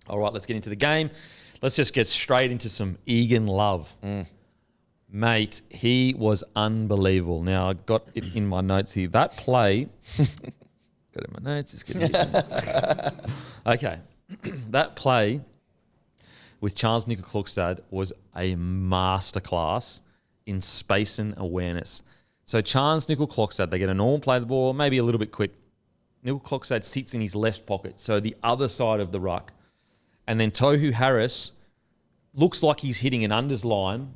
All right, let's get into the game. Let's just get straight into some Egan love. Mate, he was unbelievable. Now, I got it in my notes here. That play, got it in my notes. It's good. Okay. That play with Charles Nicoll-Klokstad was a masterclass in space and awareness. So Charles Nicoll-Klokstad, they get a normal play of the ball, maybe a little bit quick. Nicoll-Klokstad sits in his left pocket, so the other side of the ruck. And then Tohu Harris looks like he's hitting an unders line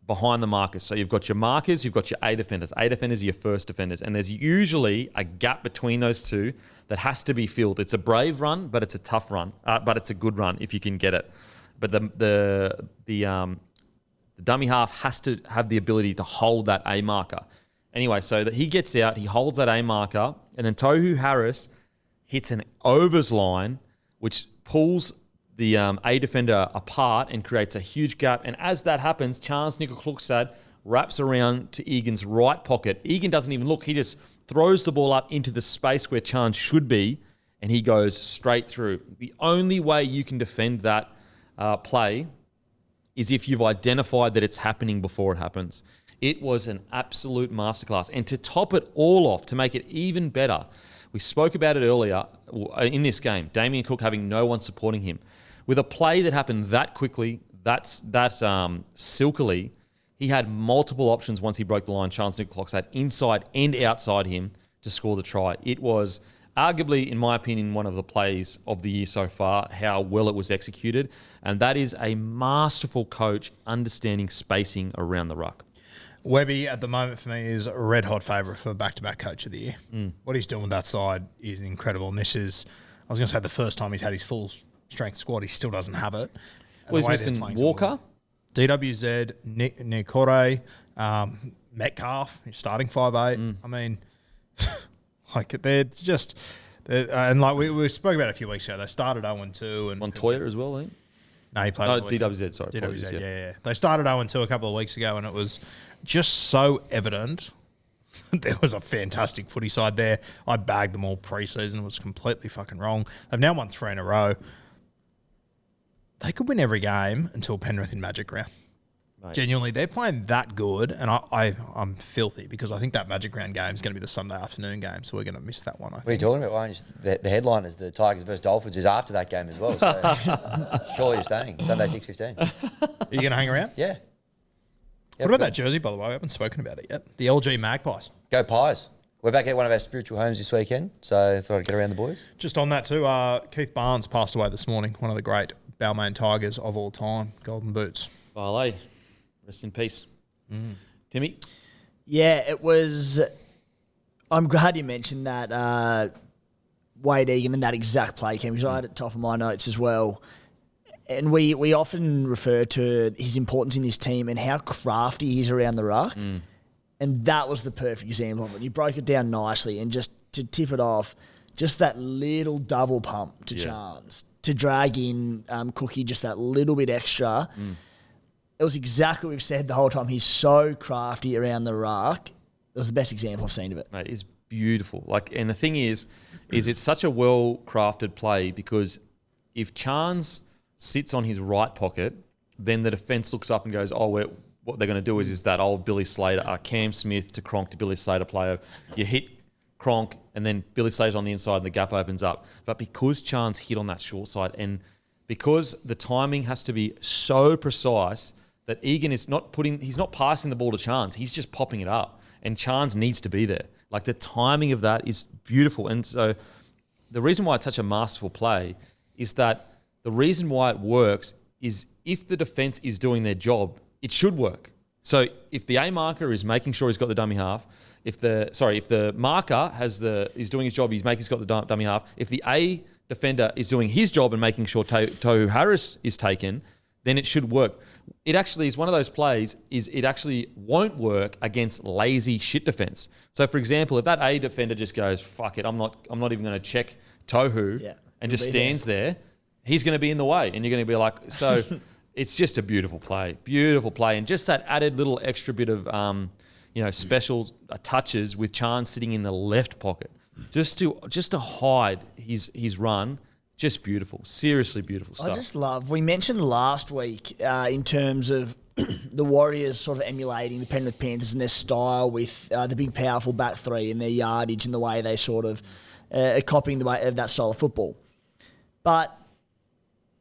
behind the markers. So you've got your markers, you've got your A defenders. A defenders are your first defenders. And there's usually a gap between those two that has to be filled. It's a brave run, but it's a tough run. But it's a good run if you can get it. But the dummy half has to have the ability to hold that A marker. Anyway, so that he gets out, he holds that A marker, and then Tohu Harris hits an overs line, which pulls the A defender apart and creates a huge gap. And as that happens, Charles Nicoll-Klokstad wraps around to Egan's right pocket. Egan doesn't even look. He just throws the ball up into the space where Chance should be, and he goes straight through. The only way you can defend that play is if you've identified that it's happening before it happens. It was an absolute masterclass. And to top it all off, to make it even better, we spoke about it earlier in this game, Damien Cook having no one supporting him. With a play that happened that quickly, that silkily, he had multiple options once he broke the line. Charles Nicoll-Klokstad inside and outside him to score the try. It was arguably, in my opinion, one of the plays of the year so far, how well it was executed. And that is a masterful coach understanding spacing around the ruck. Webby, at the moment, for me, is a red-hot favourite for back-to-back Coach of the Year. What he's doing with that side is incredible. And this is, I was going to say, the first time he's had his full-strength squad. He still doesn't have it. Well, he's missing Walker? DWZ, Nikore, Metcalf, starting 5'8". I mean, like, they're just... and like we spoke about it a few weeks ago, they started 0-2. And Montoya as well, eh? No, he played. DWZ, sorry. DWZ, yeah. They started 0-2 a couple of weeks ago, and it was just so evident there was a fantastic footy side there. I bagged them all pre-season. It was completely fucking wrong. They've now won 3 in a row. They could win every game until Penrith in Magic Round. Mate. Genuinely, they're playing that good, and I'm filthy because I think that Magic Round game is going to be the Sunday afternoon game, so we're going to miss that one, I think. What are you talking about? Why don't the headline is the Tigers versus Dolphins is after that game as well, so surely you're staying. Sunday 6:15. Are you going to hang around? Yeah. What about that jersey, by the way? We haven't spoken about it yet. The LG Magpies. Go Pies. We're back at one of our spiritual homes this weekend, so I thought I'd get around the boys. Just on that too, Keith Barnes passed away this morning, one of the great Balmain Tigers of all time. Golden Boots. Ballet. Rest in peace. Timmy? Yeah, it was... I'm glad you mentioned that Wade Egan and that exact play came, because I had it top of my notes as well. And we often refer to his importance in this team and how crafty he is around the ruck. And that was the perfect example of it. You broke it down nicely, and just to tip it off, just that little double pump to Chance, to drag in Cookie just that little bit extra. It was exactly what we've said the whole time. He's so crafty around the ruck. It was the best example I've seen of it. Mate, it's beautiful. And the thing is it's such a well-crafted play, because if Chance sits on his right pocket, then the defence looks up and goes, what they're going to do is that old Billy Slater, Cam Smith to Cronk to Billy Slater player. You hit Cronk, and then Billy Slater's on the inside and the gap opens up. But because Chance hit on that short side, and because the timing has to be so precise that Egan is he's not passing the ball to Chance, he's just popping it up. And Chance needs to be there. Like, the timing of that is beautiful. And so the reason why it's such a masterful play is that the reason why it works is if the defence is doing their job, it should work. So if the A marker is making sure he's got the dummy half, if the marker is doing his job, he's got the dummy half. If the A defender is doing his job and making sure Tohu Harris is taken, then it should work. It actually is one of those plays it actually won't work against lazy shit defence. So for example, if that A defender just goes, fuck it, I'm not even going to check Tohu and just stands there, he's going to be in the way, and you're going to be like, so it's just a beautiful play, and just that added little extra bit of special touches with Chance sitting in the left pocket, just to hide his run, Just beautiful. Seriously beautiful stuff. I just love, we mentioned last week in terms of the Warriors sort of emulating the Penrith Panthers and their style with the big powerful back three and their yardage and the way they sort of are copying the way of that style of football. But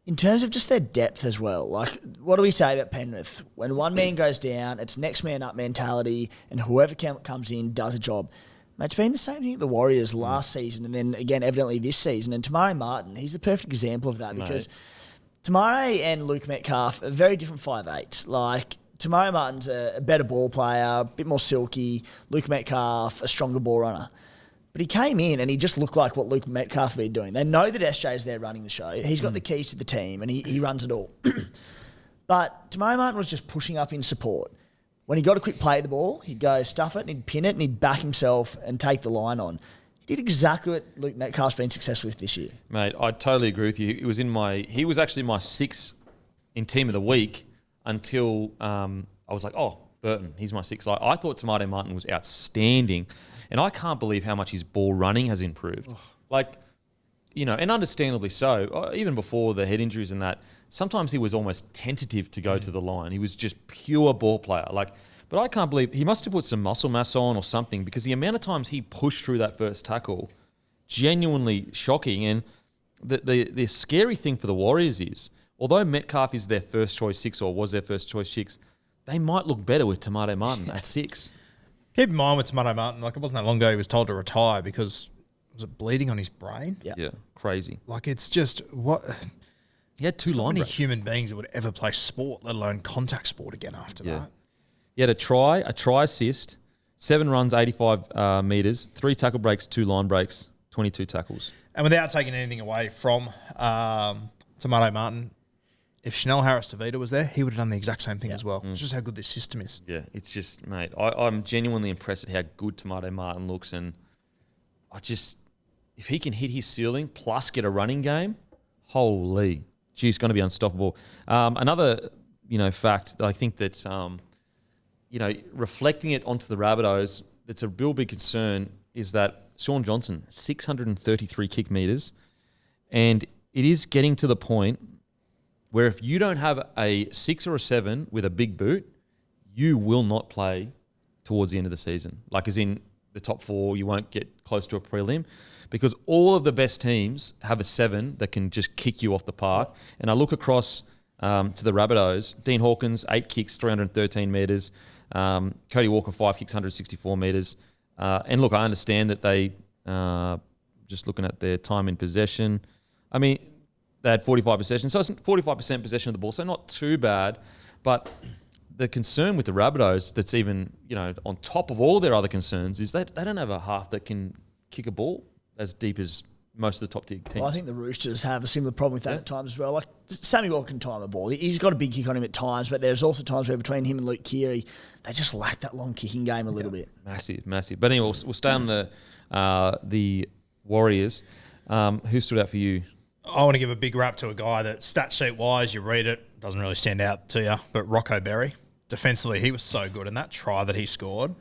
in terms of just their depth as well, like what do we say about Penrith? When one man goes down, it's next man up mentality and whoever comes in does a job. Mate, it's been the same thing at the Warriors last season and then again evidently this season. And Tamari Martin, he's the perfect example of that because Tamari and Luke Metcalf are very different 5'8". Like Tamari Martin's a better ball player, a bit more silky. Luke Metcalf, a stronger ball runner. But he came in and he just looked like what Luke Metcalf had been doing. They know that SJ's there running the show. He's got the keys to the team and he runs it all. But Tamari Martin was just pushing up in support. When he got a quick play of the ball, he'd go stuff it and he'd pin it and he'd back himself and take the line on. He did exactly what Luke Metcalf's been successful with this year. Mate, I totally agree with you. He was actually my 6 in team of the week until I was like, oh, Burton, he's my 6. I thought Tamari Martin was outstanding. And I can't believe how much his ball running has improved. Like, you know, and understandably so. Even before the head injuries and that, sometimes he was almost tentative to go to the line. He was just pure ball player. But I can't believe he must have put some muscle mass on or something because the amount of times he pushed through that first tackle, genuinely shocking. And the scary thing for the Warriors is, although Metcalf is their first choice 6 or was their first choice 6, they might look better with Tamari Martin at 6. Keep in mind with Tamari Martin, like it wasn't that long ago he was told to retire because was it bleeding on his brain? Yeah, crazy. Like it's just what he had 2 line breaks. Human beings that would ever play sport, let alone contact sport again after that. He had a try assist, 7 runs, 85 metres, 3 tackle breaks, 2 line breaks, 22 tackles. And without taking anything away from Tamari Martin, if Chanel Harris-Tavita was there, he would have done the exact same thing as well. It's just how good this system is. Yeah, it's just, mate, I'm genuinely impressed at how good Tamari Martin looks. And if he can hit his ceiling plus get a running game, holy, geez, going to be unstoppable. Another, fact that I think that, reflecting it onto the Rabbitohs, that's a real big concern is that Sean Johnson, 633 kick metres, and it is getting to the point where if you don't have a 6 or a 7 with a big boot, you will not play towards the end of the season. Like as in the top 4, you won't get close to a prelim because all of the best teams have a 7 that can just kick you off the park. And I look across to the Rabbitohs, Dean Hawkins, 8 kicks, 313 metres. Cody Walker, 5 kicks, 164 metres. And look, I understand that they, just looking at their time in possession, I mean, they had 45 possession, so it's 45% possession of the ball, so not too bad. But the concern with the Rabbitohs that's even, on top of all their other concerns is that they don't have a half that can kick a ball as deep as most of the top tier teams. Well, I think the Roosters have a similar problem with that at times as well. Like Sammy Walker can time a ball. He's got a big kick on him at times, but there's also times where between him and Luke Keary, they just lack that long kicking game a little bit. Massive. But anyway, we'll stay on the Warriors. Who stood out for you? I want to give a big rap to a guy that stat sheet wise, you read it, doesn't really stand out to you, but Rocco Berry. Defensively, he was so good. And that try that he scored,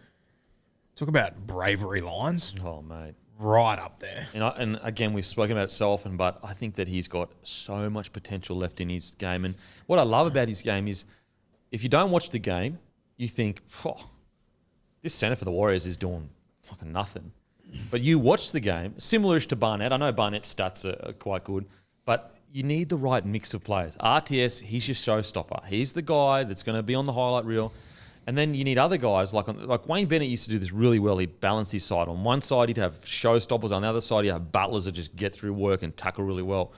talk about bravery lines. Oh, mate. Right up there. And again, we've spoken about it so often, but I think that he's got so much potential left in his game. And what I love about his game is if you don't watch the game, you think, this centre for the Warriors is doing fucking nothing. But you watch the game, similar-ish to Barnett. I know Barnett's stats are quite good, but you need the right mix of players. RTS, he's your showstopper. He's the guy that's going to be on the highlight reel. And then you need other guys, like Wayne Bennett used to do this really well. He'd balance his side. On one side, he'd have showstoppers. On the other side, he'd have battlers that just get through work and tackle really well.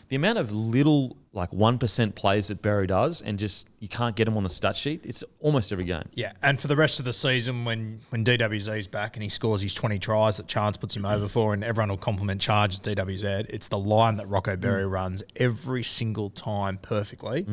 The amount of little, 1% plays that Barry does and just you can't get him on the stat sheet, it's almost every game. Yeah, and for the rest of the season, when DWZ's back and he scores his 20 tries that Chance puts him over for and everyone will compliment Charge as DWZ, it's the line that Rocco Berry runs every single time perfectly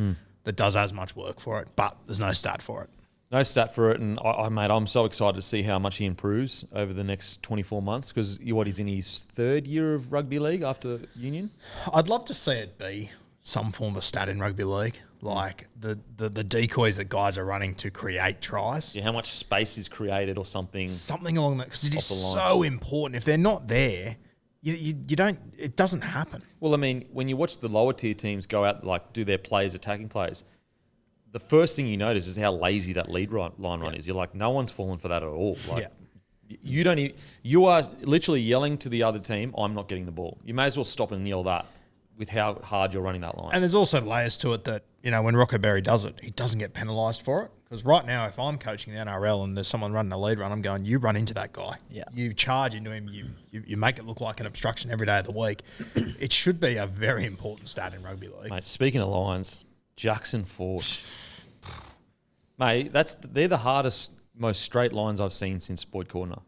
that does as much work for it, but there's no stat for it. No stat for it, and I'm so excited to see how much he improves over the next 24 months because he's in his 3rd year of rugby league after Union. I'd love to see it be some form of stat in rugby league, like the decoys that guys are running to create tries. Yeah, how much space is created or something. Something along that, because it is so important. If they're not there, You don't. It doesn't happen. Well, I mean, when you watch the lower tier teams go out, like, do their plays, attacking plays, the first thing you notice is how lazy that lead line run is. You're like, no one's falling for that at all. Like, you are literally yelling to the other team, I'm not getting the ball. You may as well stop and yell that with how hard you're running that line. And there's also layers to it that, when Rocco Berry does it, he doesn't get penalised for it. Because right now, if I'm coaching the NRL and there's someone running a lead run, I'm going, you run into that guy. Yeah. You charge into him. You make it look like an obstruction every day of the week. It should be a very important stat in rugby league. Mate, speaking of lines, Jackson Ford. Mate, they're the hardest, most straight lines I've seen since Boyd Cordner.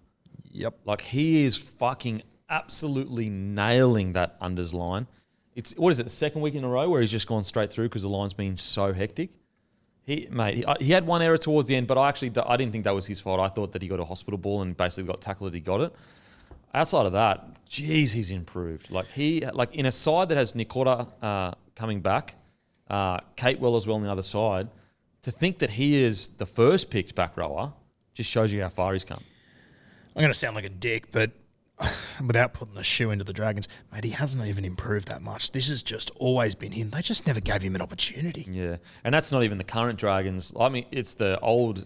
Yep. Like, he is fucking absolutely nailing that unders line. It's, what is it, the second week in a row where he's just gone straight through because the line's been so hectic? He had one error towards the end, but I didn't think that was his fault. I thought that he got a hospital ball and basically got tackled. He got it. Outside of that, geez, he's improved. Like, in a side that has Nikora coming back, Kate Well as well on the other side, to think that he is the first picked back rower just shows you how far he's come. I'm going to sound like a dick, but without putting a shoe into the Dragons, mate, he hasn't even improved that much. This has just always been him. They just never gave him an opportunity. Yeah, and that's not even the current Dragons. I mean, it's the old,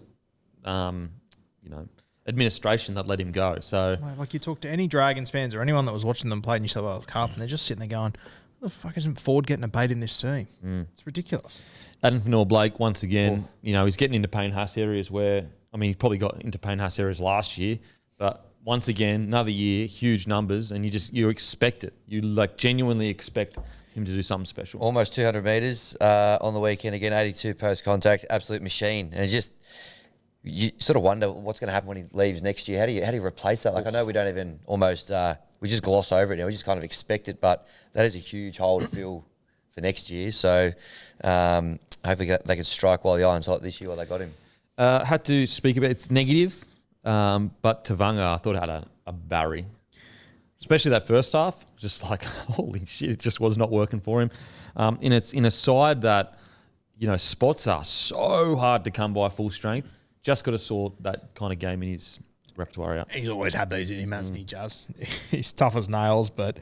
administration that let him go. So, Mate, like, you talk to any Dragons fans or anyone that was watching them play New South Wales Cup, and they're just sitting there going, "What the fuck isn't Ford getting a bait in this team?" It's ridiculous. Adam Fanua-Blake, once again, he's getting into Payne Haas areas where, I mean, he probably got into Payne Haas areas last year, but once again, another year, huge numbers, and you expect it. You genuinely expect him to do something special. Almost 200 metres on the weekend. Again, 82 post-contact. Absolute machine. And you sort of wonder what's going to happen when he leaves next year. How do you replace that? Like, I know we don't even almost we just gloss over it now. We just kind of expect it, but that is a huge hole to fill for next year. So hopefully they can strike while the iron's hot this year while they got him. Had to speak about it's negative. But Tavanga, I thought, had a Barry. Especially that first half. Just like, holy shit, it just was not working for him. It's in a side that, spots are so hard to come by full strength. Just got to sort that kind of game in his repertoire out. He's always had those in him, hasn't he, Jazz? He's tough as nails, but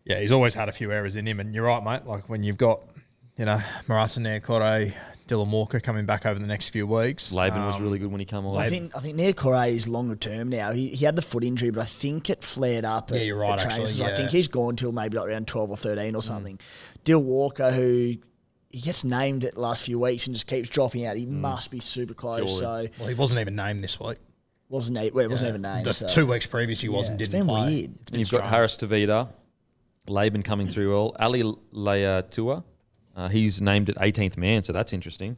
yeah, he's always had a few errors in him. And you're right, mate. Like, when you've got, Marasa Niokore, Dylan Walker coming back over the next few weeks. Laban was really good when he came on. I think Niokore is longer term now. He had the foot injury, but I think it flared up. Yeah, you're right, actually. Yeah. I think he's gone till maybe around 12 or 13 or something. Dill Walker, who he gets named at the last few weeks and just keeps dropping out. He must be super close. Surely. Well, he wasn't even named this week. Wasn't even named. The 2 weeks previous he wasn't. It's Didn't been play. weird. And you've got Harris Tavita, Laban coming through well. Ali Leiatua, he's named at 18th man, so that's interesting.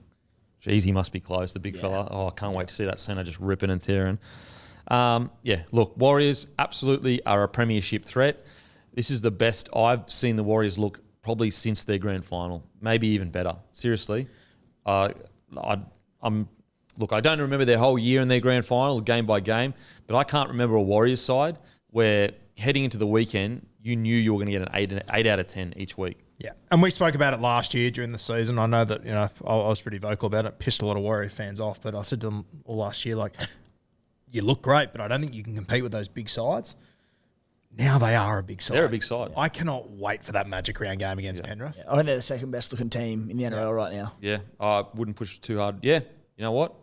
Jeez, he must be close, the big fella. Oh, I can't wait to see that centre just ripping and tearing. Look, Warriors absolutely are a premiership threat. This is the best I've seen the Warriors look probably since their grand final, maybe even better. Seriously. I don't remember their whole year in their grand final, game by game, but I can't remember a Warriors side where heading into the weekend, you knew you were going to get an 8 out of 10 each week. Yeah, and we spoke about it last year during the season. I know that, I was pretty vocal about it, pissed a lot of Warrior fans off, but I said to them all last year, like, you look great, but I don't think you can compete with those big sides. Now they are a big side. They're a big side. I cannot wait for that Magic Round game against Penrith. Yeah, I think they're the second best looking team in the NRL right now. Yeah, I wouldn't push too hard. Yeah, you know what?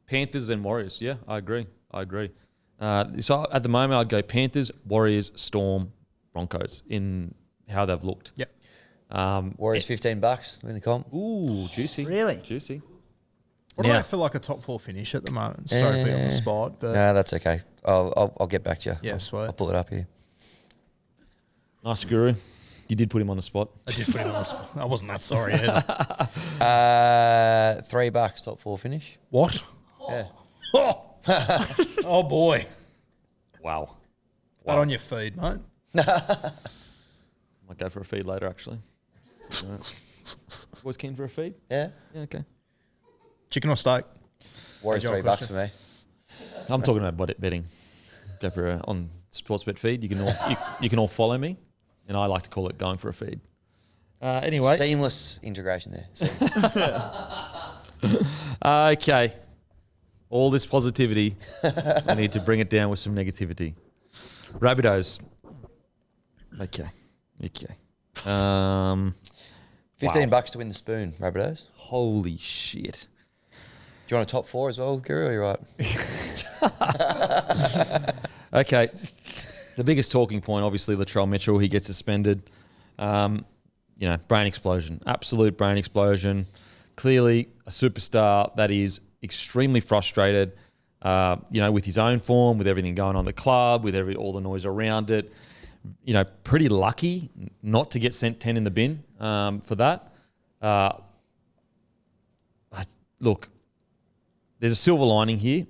Panthers and Warriors. Yeah, I agree. So at the moment, I'd go Panthers, Warriors, Storm, Broncos in how they've looked. Yep. Warriors $15 in the comp. Ooh, juicy. Really? Juicy. What do I feel like a top 4 finish at the moment? Sorry to be on the spot, but No, that's okay. I'll get back to you. Yeah, sweet. I'll pull it up here. Nice, Guru. You did put him on the spot. I did put him on the spot. I wasn't that sorry either. $3 top 4 finish. What? Yeah. Oh boy. Wow. That on your feed, mate. Might go for a feed later, actually. Was keen for a feed? Yeah. Yeah, okay. Chicken or steak? Warriors Good job, $3 Christian. for me. I'm talking about betting. Go for on Sportsbet feed. You can all follow me, and I like to call it going for a feed. Anyway. Seamless integration there. Seamless. Okay. All this positivity, I need to bring it down with some negativity. Rabbitohs, Okay. $15 to win the spoon, Rabbitohs. Holy shit. Do you want a top 4 as well, Guru? Or are you right? Okay. The biggest talking point, obviously, Latrell Mitchell. He gets suspended. Brain explosion. Absolute brain explosion. Clearly a superstar that is extremely frustrated, with his own form, with everything going on in the club, with all the noise around it. Pretty lucky not to get sent 10 in the bin for that. Look, there's a silver lining here.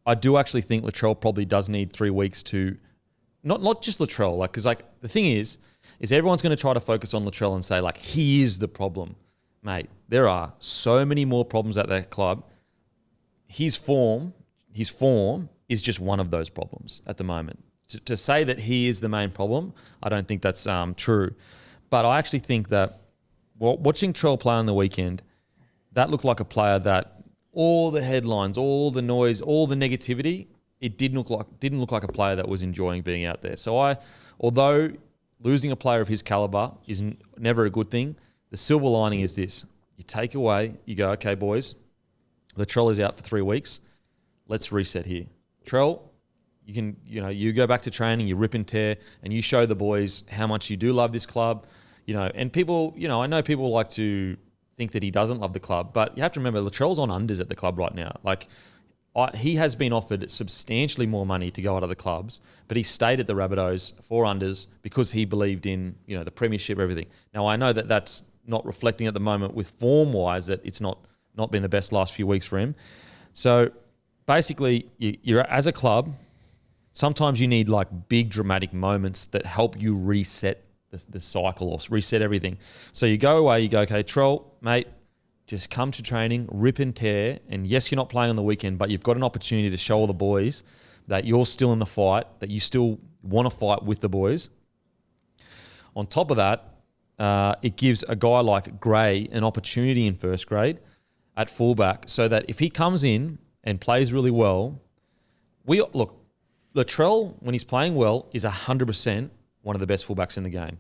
I do actually think Latrell probably does need 3 weeks to, not just Latrell, because the thing is everyone's going to try to focus on Latrell and say he is the problem, mate. There are so many more problems at that club. His form is just one of those problems at the moment. To say that he is the main problem, I don't think that's true. But I actually think that watching Trell play on the weekend, that looked like a player that all the headlines, all the noise, all the negativity, it didn't look like a player that was enjoying being out there. So although losing a player of his caliber is never a good thing, the silver lining is this. You take away, you go, okay, boys, Latrell is out for 3 weeks. Let's reset here. Trell, you go back to training, you rip and tear, and you show the boys how much you do love this club. And people, I know people like to think that he doesn't love the club, but you have to remember Latrell's on unders at the club right now. He has been offered substantially more money to go out of the clubs, but he stayed at the Rabbitohs for unders because he believed in, the premiership, everything. Now, I know that that's not reflecting at the moment with form-wise, that it's not been the best last few weeks for him. So basically, you're as a club, sometimes you need big dramatic moments that help you reset the cycle or reset everything. So you go away, you go, okay, Trell, mate, just come to training, rip and tear. And yes, you're not playing on the weekend, but you've got an opportunity to show all the boys that you're still in the fight, that you still want to fight with the boys. On top of that, it gives a guy like Gray an opportunity in first grade at fullback so that if he comes in and plays really well, Latrell, when he's playing well, is 100% one of the best fullbacks in the game.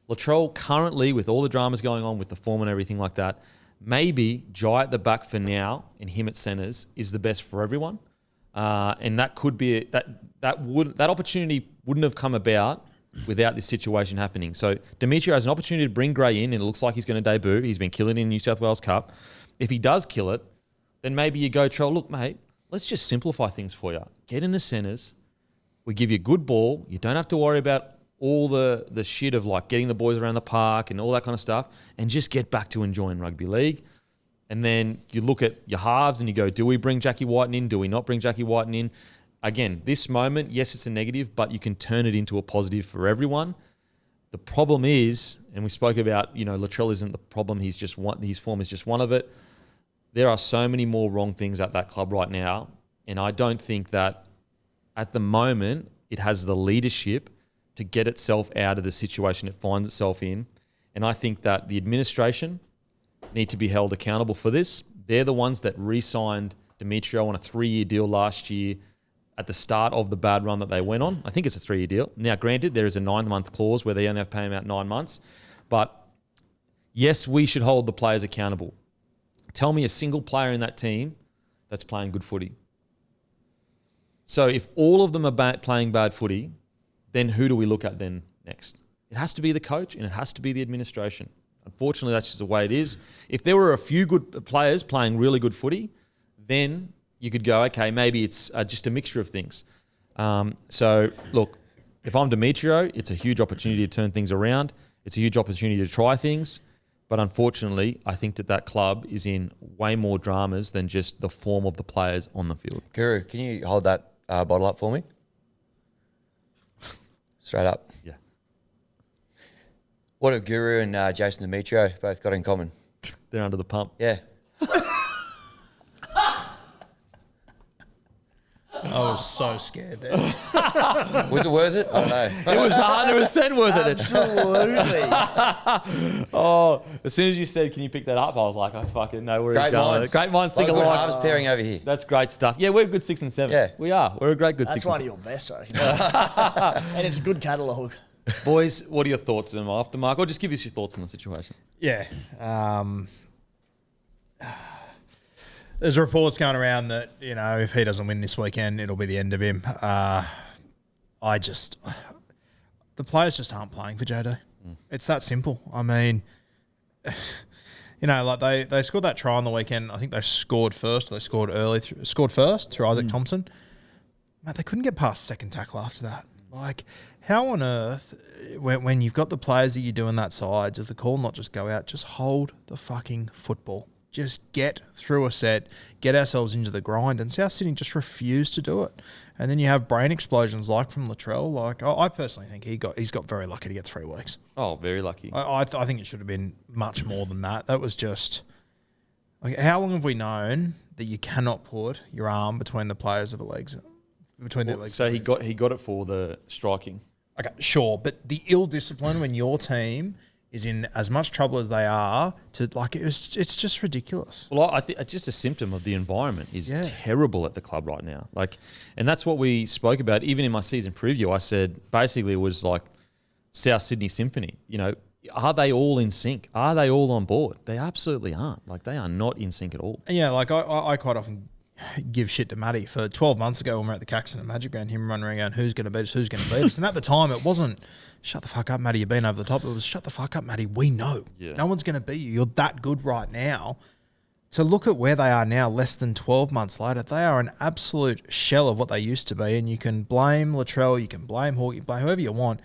Latrell currently, with all the dramas going on with the form and everything like that, maybe Jai at the back for now and him at centres is the best for everyone. And that could be that opportunity wouldn't have come about without this situation happening. So Demetriou has an opportunity to bring Gray in, and it looks like he's going to debut. He's been killing it in New South Wales Cup. If he does kill it, then maybe you go, Trell, look, mate, let's just simplify things for you. Get in the centres. We give you a good ball. You don't have to worry about all the shit of getting the boys around the park and all that kind of stuff, and just get back to enjoying rugby league. And then you look at your halves and you go, do we bring Jackie Whiten in? Do we not bring Jackie Whiten in? Again, this moment, yes, it's a negative, but you can turn it into a positive for everyone. The problem is, and we spoke about, Latrell isn't the problem. His form is just one of it. There are so many more wrong things at that club right now. And I don't think that at the moment it has the leadership to get itself out of the situation it finds itself in. And I think that the administration need to be held accountable for this. They're the ones that re-signed Demetriou on a 3-year deal last year at the start of the bad run that they went on. I think it's a 3-year deal. Now, granted, there is a 9-month clause where they only have to pay him out 9 months. But yes, we should hold the players accountable. Tell me a single player in that team that's playing good footy. So if all of them are playing bad footy, then who do we look at then next? It has to be the coach and it has to be the administration. Unfortunately, that's just the way it is. If there were a few good players playing really good footy, then you could go, okay, maybe it's just a mixture of things. So, look, if I'm Demetriou, it's a huge opportunity to turn things around. It's a huge opportunity to try things. But unfortunately, I think that club is in way more dramas than just the form of the players on the field. Guru, can you hold that bottle up for me? Straight up. Yeah. What have Guru and Jason Demetriou both got in common? They're under the pump. Yeah. I was so scared there. Was it worth it? I don't know. It was 100% worth it. Absolutely. Oh, as soon as you said, can you pick that up? I was like, I fucking know where Great he's going. minds. Great minds think Good alike. halves pairing over here. That's great stuff. Yeah, we're a good 6 and 7. Yeah. We are. We're a great good That's 6 one and of 7. your best, I reckon. And it's a good catalogue. Boys, what are your thoughts on him after Mark? Or just give us your thoughts on the situation. Yeah. There's reports going around that, if he doesn't win this weekend, it'll be the end of him. The players just aren't playing for JD. It's that simple. I mean, they scored that try on the weekend. I think they scored first. They scored early. Scored first through Isaac Thompson. Mate, they couldn't get past second tackle after that. Like, how on earth, when you've got the players that you do in that side, does the call not just go out? Just hold the fucking football. Just get through a set, get ourselves into the grind, and South Sydney just refused to do it. And then you have brain explosions like from Latrell. Like, I personally think he's got very lucky to get 3 weeks. Oh, very lucky. I think it should have been much more than that. That was just like, how long have we known that you cannot put your arm between the players of the legs? So he got it for the striking. Okay, sure, but the ill discipline when your team is in as much trouble as they are, it's just ridiculous. Well, I think it's just a symptom of the environment is terrible at the club right now. Like, and that's what we spoke about. Even in my season preview, I said basically it was like South Sydney Symphony. Are they all in sync? Are they all on board? They absolutely aren't. Like, they are not in sync at all. And I quite often give shit to Matty for 12 months ago when we were at the Caxton and Magic Ground, him running around going, who's going to beat us? And at the time, it wasn't, shut the fuck up, Matty, you've been over the top. It was, shut the fuck up, Matty, we know. Yeah. No one's going to beat you. You're that good right now. So look at where they are now, less than 12 months later. They are an absolute shell of what they used to be, and you can blame Latrell, you can blame Hawke, you can blame whoever you want.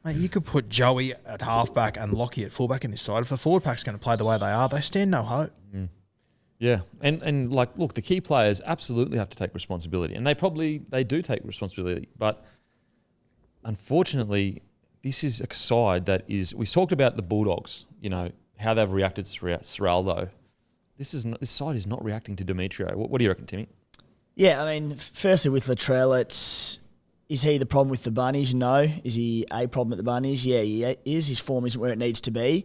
Mate, you could put Joey at halfback and Lockie at fullback in this side. If the forward pack's going to play the way they are, they stand no hope. Yeah, and look, the key players absolutely have to take responsibility, and they do take responsibility. But unfortunately, this is a side that is. We talked about the Bulldogs, how they've reacted to Serraldo. This side is not reacting to Demetriou. What do you reckon, Timmy? Yeah, I mean, firstly with Latrell, is he the problem with the Bunnies? No. Is he a problem at the Bunnies? Yeah, he is. His form isn't where it needs to be.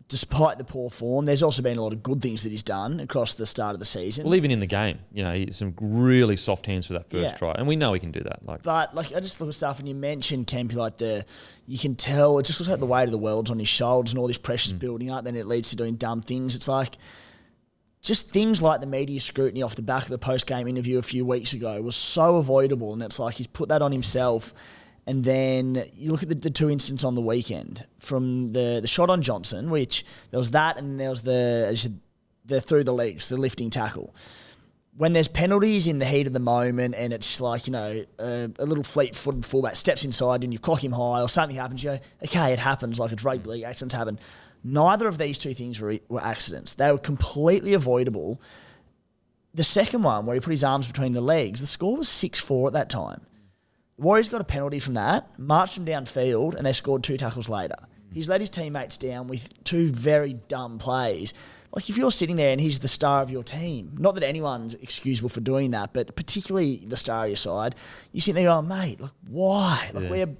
Despite the poor form, there's also been a lot of good things that he's done across the start of the season. Well, even in the game, some really soft hands for that first try, and we know he can do that. But I just look at stuff, and you mentioned Kempy, you can tell it just looks like the weight of the world's on his shoulders, and all this pressure's building up. Then it leads to doing dumb things. It's like just things like the media scrutiny off the back of the post-game interview a few weeks ago was so avoidable, and it's like he's put that on himself. And then you look at the two incidents on the weekend from the shot on Johnson, which there was that, and there was the through the legs, the lifting tackle. When there's penalties in the heat of the moment, and it's like a little fleet-footed fullback steps inside and you clock him high, or something happens, you go, okay, it happens. Like, it's rugby league, accidents happen. Neither of these two things were accidents. They were completely avoidable. The second one, where he put his arms between the legs, the score was 6-4 at that time. The Warriors got a penalty from that, marched him downfield, and they scored 2 tackles later. He's let his teammates down with 2 very dumb plays. Like, if you're sitting there and he's the star of your team, not that anyone's excusable for doing that, but particularly the star of your side, you sit there going, mate, why? We're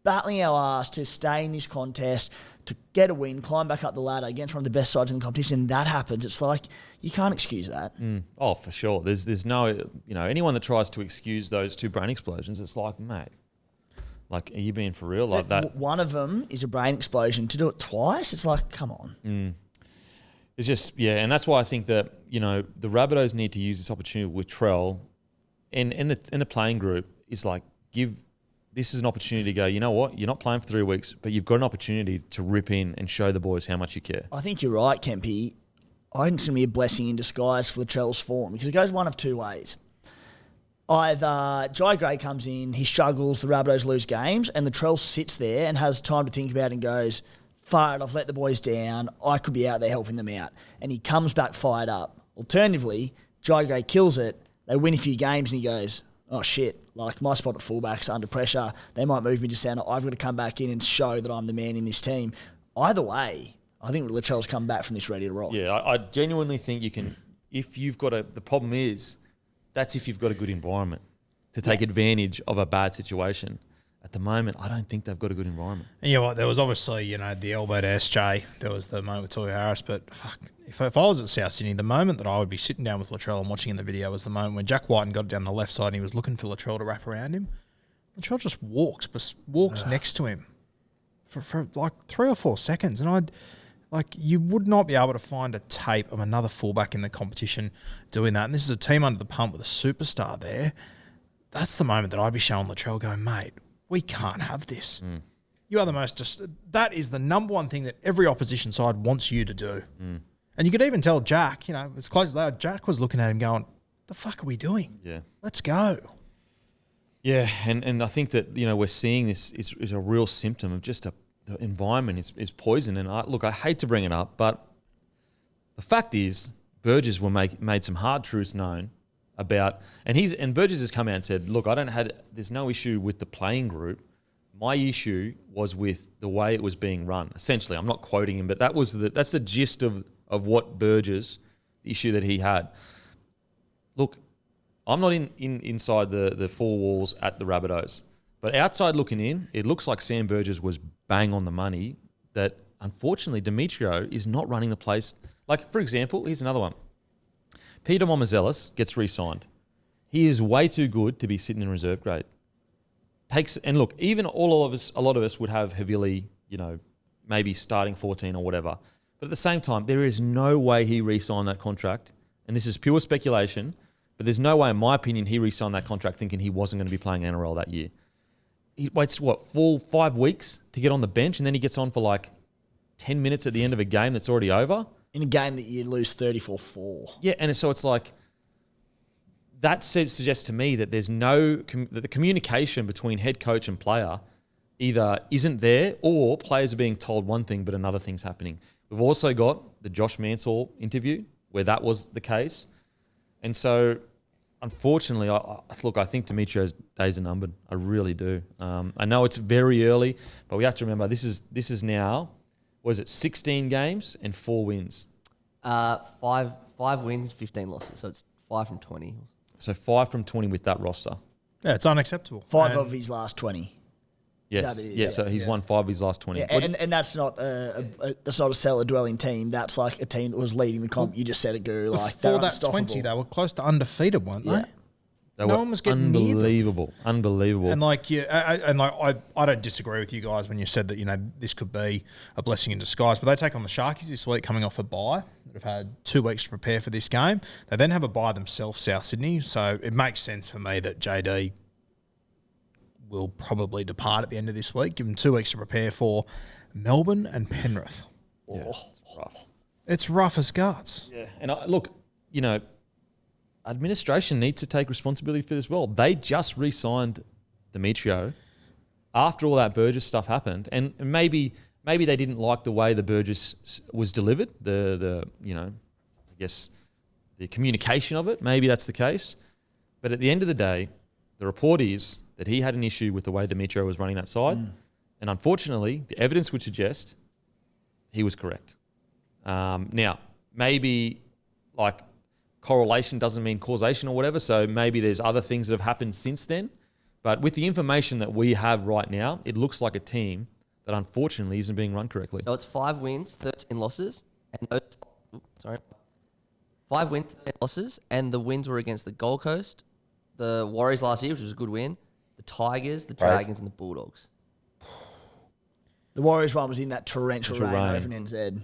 battling our ass to stay in this contest, to get a win, climb back up the ladder against one of the best sides in the competition, and that happens. It's like, you can't excuse that. Oh, for sure. There's no, anyone that tries to excuse those 2 brain explosions, it's like, mate, are you being for real like that? One of them is a brain explosion. To do it twice, it's like, come on. It's just, and that's why I think that, the Rabbitohs need to use this opportunity with Trell and the playing group is like, this is an opportunity to go, you know what, you're not playing for 3 weeks, but you've got an opportunity to rip in and show the boys how much you care. I think you're right, Kempy. I think it's going to be a blessing in disguise for Latrell's form because it goes one of 2 ways. Either Jai Gray comes in, he struggles, the Rabbitohs lose games, and Latrell sits there and has time to think about it and goes, fired, I've let the boys down, I could be out there helping them out. And he comes back fired up. Alternatively, Jai Gray kills it, they win a few games and he goes, oh shit, my spot at fullback's under pressure. They might move me to centre. I've got to come back in and show that I'm the man in this team. Either way, I think Latrell's come back from this ready to rock. Yeah, I genuinely think you can, if you've got the problem is, that's if you've got a good environment to take advantage of a bad situation. At the moment, I don't think they've got a good environment. And you know what? There was obviously, the elbow to SJ. There was the moment with Toy Harris. But fuck, if I was at South Sydney, the moment that I would be sitting down with Latrell and watching in the video was the moment when Jack Whiten got down the left side and he was looking for Latrell to wrap around him. Latrell just walks next to him for like 3 or 4 seconds. And you would not be able to find a tape of another fullback in the competition doing that. And this is a team under the pump with a superstar there. That's the moment that I'd be showing Latrell going, mate, we can't have this. You are the most, that is the number one thing that every opposition side wants you to do. And you could even tell Jack, as close as they are, Jack was looking at him going, the fuck are we doing? Yeah. Let's go. Yeah, and I think that, we're seeing this is a real symptom of just the environment is poison. And I hate to bring it up, but the fact is Burgess made some hard truths known about, and Burgess has come out and said, look, there's no issue with the playing group. My issue was with the way it was being run. Essentially, I'm not quoting him, but that's the gist of what Burgess, the issue that he had. Look, I'm not inside the four walls at the Rabbitohs, but outside looking in, it looks like Sam Burgess was bang on the money that, unfortunately, Demetriou is not running the place. Like, for example, here's another one. Peter Momazelis gets re-signed. He is way too good to be sitting in reserve grade. And look, even a lot of us would have Havili, maybe starting 14 or whatever. But at the same time, there is no way he re-signed that contract. And this is pure speculation, but there's no way, in my opinion, he re-signed that contract thinking he wasn't going to be playing NRL that year. He waits, 5 weeks to get on the bench, and then he gets on for like 10 minutes at the end of a game that's already over. In a game that you lose 34-4. Yeah, and so it's like, that suggests to me that there's that the communication between head coach and player either isn't there, or players are being told one thing but another thing's happening. We've also got the Josh Mansell interview where that was the case. And so, unfortunately, I think Demetriou's days are numbered. I really do. I know it's very early, but we have to remember this is now, 16 games and 4 wins? 5 wins, 15 losses. So it's 5 from 20. So 5 from 20 with that roster. Yeah, it's unacceptable. 5 of his last 20. Yes. So he's won 5 of his last 20. Yeah, and that's not a cellar-dwelling team. That's like a team that was leading the comp. You just said it, Guru. Like, before that 20, they were close to undefeated, weren't they? Yeah. No one was getting unbelievable. And I don't disagree with you guys when you said that this could be a blessing in disguise. But they take on the Sharkies this week, coming off a bye. They've had 2 weeks to prepare for this game. They then have a bye themselves, South Sydney. So it makes sense for me that JD will probably depart at the end of this week. Give them 2 weeks to prepare for Melbourne and Penrith. Yeah, it's rough. It's rough as guts. Yeah, and look, administration needs to take responsibility for this as well. They just re-signed Demetriou after all that Burgess stuff happened, and maybe they didn't like the way the Burgess was delivered. The communication of it. Maybe that's the case, but at the end of the day, the report is that he had an issue with the way Demetriou was running that side, and unfortunately, the evidence would suggest he was correct. Now, maybe correlation doesn't mean causation or whatever, so maybe there's other things that have happened since then. But with the information that we have right now, it looks like a team that unfortunately isn't being run correctly. So it's 5 wins, 13 losses, and 5 wins, 13 losses, and the wins were against the Gold Coast, the Warriors last year, which was a good win, the Tigers, the Dragons, and the Bulldogs. The Warriors one was in that torrential rain over in NZ.